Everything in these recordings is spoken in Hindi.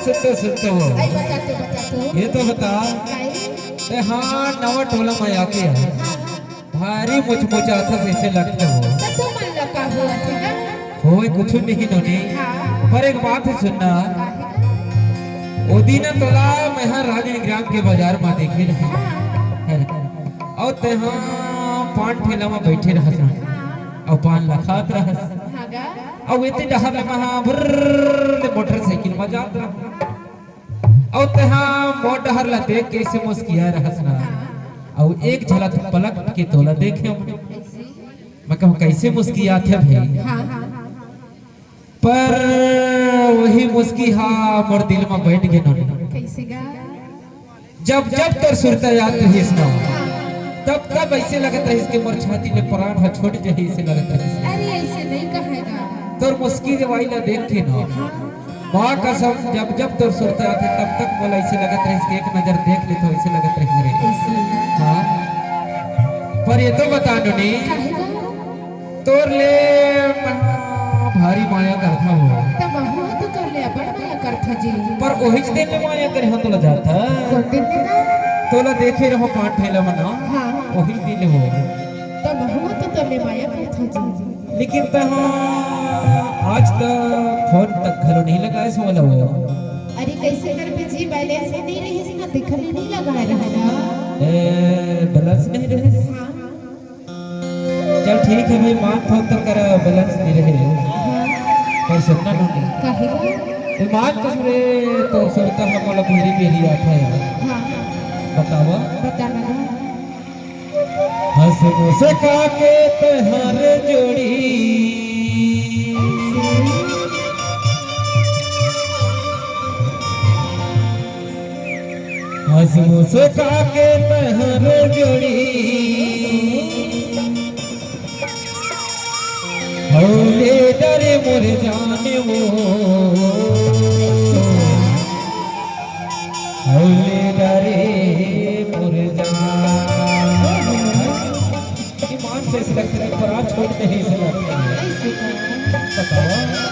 सुनते सुनते हो आई बता तो ये तो बता काहे हाँ नवा टोला में आके है भारी मुचमुचा था जैसे लगते हो तो तुम मन लगा हुआ थे ना होए कुछ नहीं नोनी हाँ पर एक बात है सुनना काहे ओ दिन तोला मैं हाँ राजन ग्राम के बाजार में देखे रहा हाँ और तहाँ पान ठेला में बैठे रहस और पान लखात रहस हाँ गा और इतने डहर में वहाँ भर्र मोटरसाइकिल में जात रहा और तहाँ मोट डहर ला देख के ऐसे मुस्किया रहस ना और एक झलक पलक के तोला देखे ऐसे मैं कहूँ कैसे मुस्किया थे भाई हाँ हाँ पर वही मुस्की हाँ मोर दिल में बैठ गए नोनी कैसे गा जब जब तोर सुरता याद रही ना तब तब ऐसे लगत रही कि मोर छाती में प्राण है छोड़ जाए ऐसे लगत रही अरे ऐसे नहीं कहेगा तोर मुस्की दवाई ला देख के ना माँ कसम जब जब तोर सुरता आते तब तक बोला ऐसे लगत रही कि एक नजर देख ले तो ऐसे लगत रही रे ऐसे हाँ पर ये तो बता नोनी कहेगा तोर ले भारी माया करता हो तब बहु तो कर ले बड़ माया करथा जी पर वही दिन में माया करे हाँ तोला जाता कौन दिन में ना तोला देखे रहो पान ठेला में ना हाँ वही दिन हो तब बहु तो कर ले माया करथा जी लेकिन तहाँ आज तक फोन तक घरों नहीं लगाए सो वाला हो अरे कैसे कर पे जी बैलेंस ही नहीं रही ना दिखने नहीं लगा रहा ना बैलेंस नहीं रहे हाँ चल ठीक है भाई मान फोन तक कर बैलेंस नहीं रहे पर सुनना नहीं कहेगा ईमान कसरे तो सुनता हम वाला मेरी मेरी आता है हाँ बतावा बताना हंस मुस्का के तहार जोड़ी हंस मुस्का के तहार जोड़ी होले डरे मोर जाने वो होले डरे मोर जाने ईमान से लगता है पर आज छोड़ते ही से लगता है ऐसे बताओ का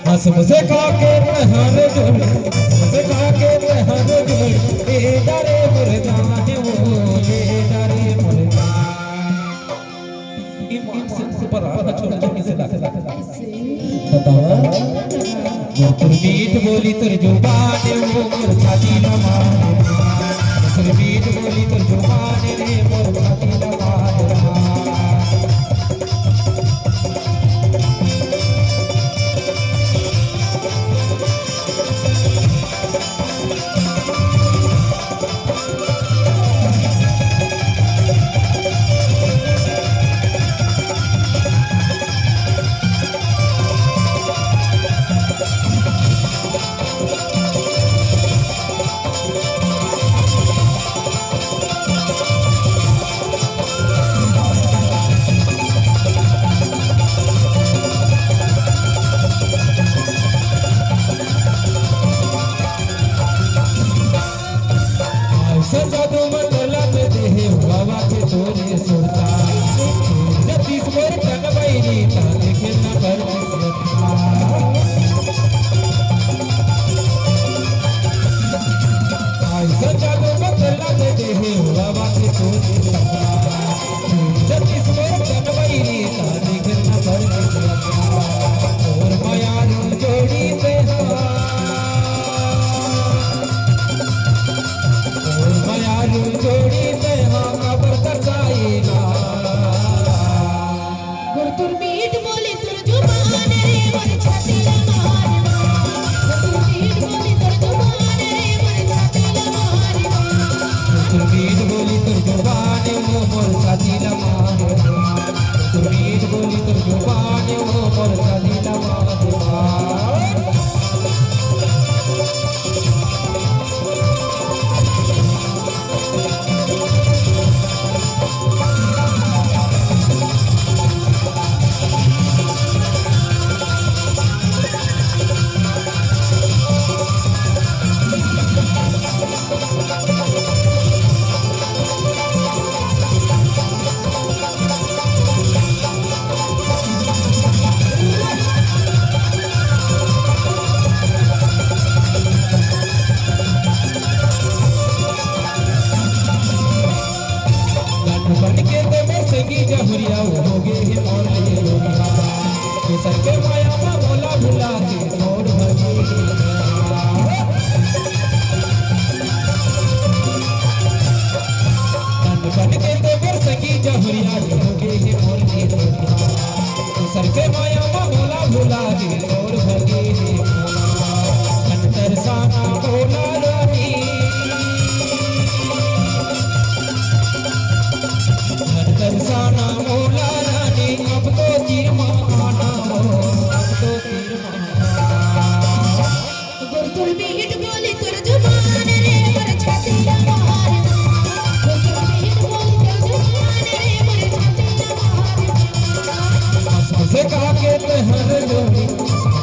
हंस मुझे काके तहार जोड़ी मुझे काके तहार जोड़ी ए डरे मोर जाने वो ले डरे मोर ईमान से पर आज छोड़ते ही से लगता है बताओ तुर मीठ बोली तुर जुबान वो मोर छाती लमा तुर मीठ बोली तुर जुबान रे मोर छाती लमा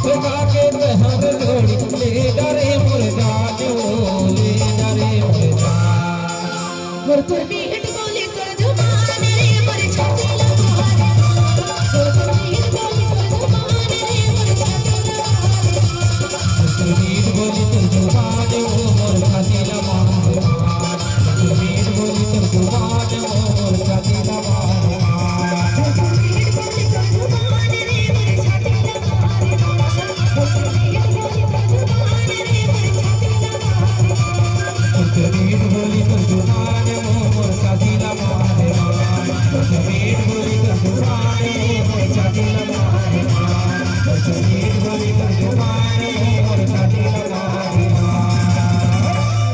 लगा के तहर जोड़ी ले डरे मोर जानो ले डरे मोर जान गुरपुर मीठ बोली तोर जुबान रे मोर छाती लमारे गुरपुर मीठ बोली तोर जुबान रे मोर छाती लमारे मीठ बोली तुम जुबान ओ मोर छाती लमारे मीठ बोली तुम जुबान ओ मोर छाती लमारे गुरपुर मीठ बोली तोर जुबान रे मोर छाती लमारे गुरपुर मीठ बोली तोर जुबान रे मोर छाती लमारे मीठ बोली तुम जुबान ओ मोर छाती लमारे मीठ बोली तुम जुबान ओ मोर छाती लमारे मीठ बोली तुम जुबान ओ मोर छाती लमारे